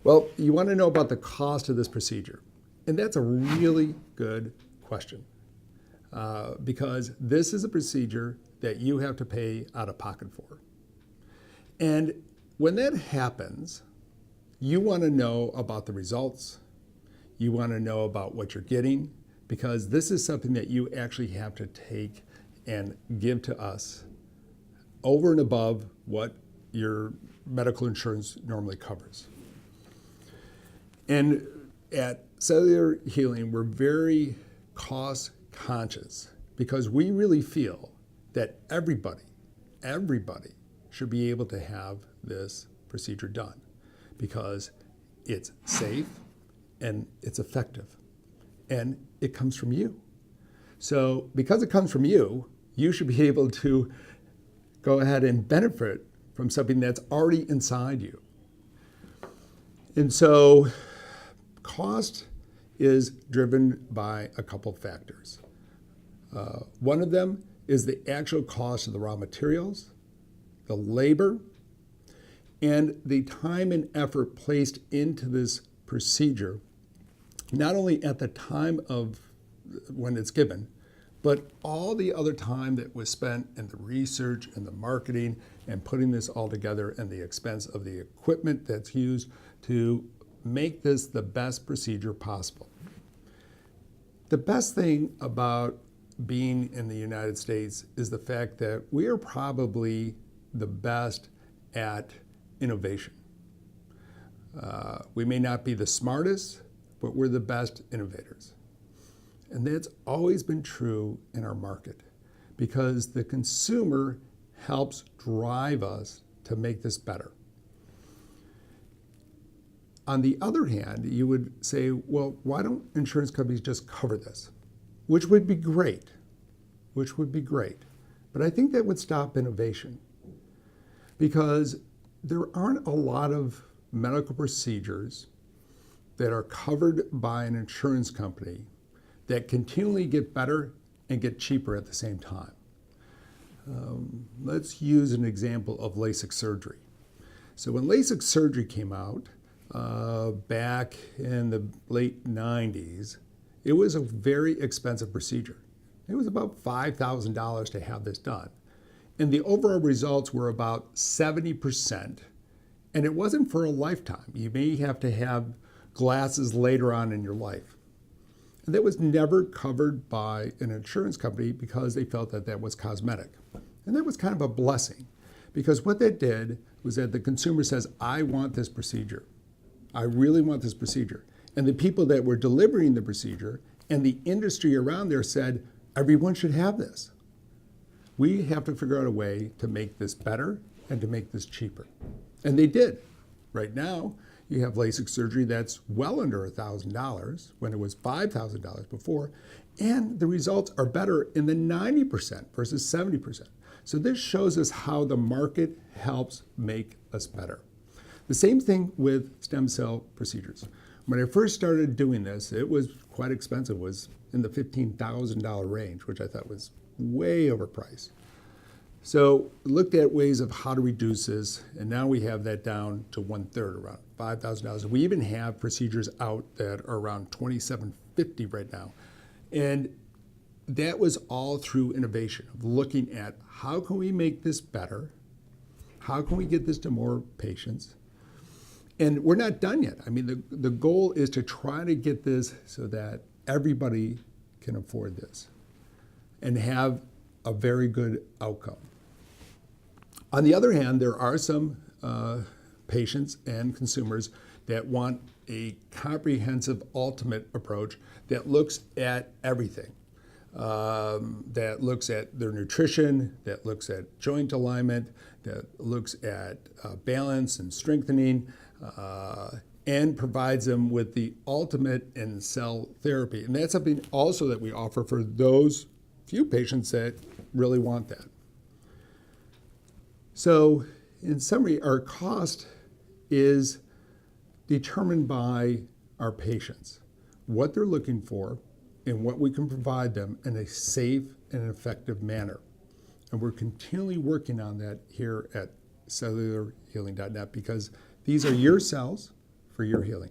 Well, you want to know about the cost of this procedure. And that's a really good question because this is a procedure that you have to pay out of pocket for. And when that happens, you want to know about the results. You want to know about what you're getting because this is something that you actually have to take and give to us over and above what your medical insurance normally covers. And at Cellular Healing, we're very cost conscious because we really feel that everybody should be able to have this procedure done because it's safe and it's effective and it comes from you. So because it comes from you, you should be able to go ahead and benefit from something that's already inside you. And so cost is driven by a couple factors. One of them is the actual cost of the raw materials, the labor, and the time and effort placed into this procedure, not only at the time of when it's given, but all the other time that was spent in the research and the marketing and putting this all together and the expense of the equipment that's used to make this the best procedure possible. The best thing about being in the United States is the fact that we are probably the best at innovation. We may not be the smartest, but we're the best innovators. And that's always been true in our market because the consumer helps drive us to make this better. On the other hand, you would say, well, why don't insurance companies just cover this? Which would be great, But I think that would stop innovation because there aren't a lot of medical procedures that are covered by an insurance company that continually get better and get cheaper at the same time. Let's use an example of LASIK surgery. So when LASIK surgery came out back in the late 90s, it was a very expensive procedure. It was about $5,000 to have this done. And the overall results were about 70%. And it wasn't for a lifetime. You may have to have glasses later on in your life. And that was never covered by an insurance company because they felt that that was cosmetic. And that was kind of a blessing because what that did was that the consumer says, I want this procedure. I really want this procedure. And the people that were delivering the procedure and the industry around there said, everyone should have this. We have to figure out a way to make this better and to make this cheaper. And they did. Right now, you have LASIK surgery that's well under $1,000 when it was $5,000 before, and the results are better in the 90% versus 70%. So this shows us how the market helps make us better. The same thing with stem cell procedures. When I first started doing this, it was quite expensive. It was in the $15,000 range, which I thought was way overpriced. So looked at ways of how to reduce this, and now we have that down to 1/3, around $5,000. We even have procedures out that are around $2,750 right now. And that was all through innovation, of looking at how can we make this better? How can we get this to more patients? And we're not done yet. I mean, the goal is to try to get this so that everybody can afford this and have a very good outcome. On the other hand, there are some patients and consumers that want a comprehensive ultimate approach that looks at everything, that looks at their nutrition, that looks at joint alignment, that looks at balance and strengthening, and provides them with the ultimate in cell therapy. And that's something also that we offer for those few patients that really want that. So in summary, our cost is determined by our patients, what they're looking for, and what we can provide them in a safe and effective manner. And we're continually working on that here at cellularhealing.net because these are your cells for your healing.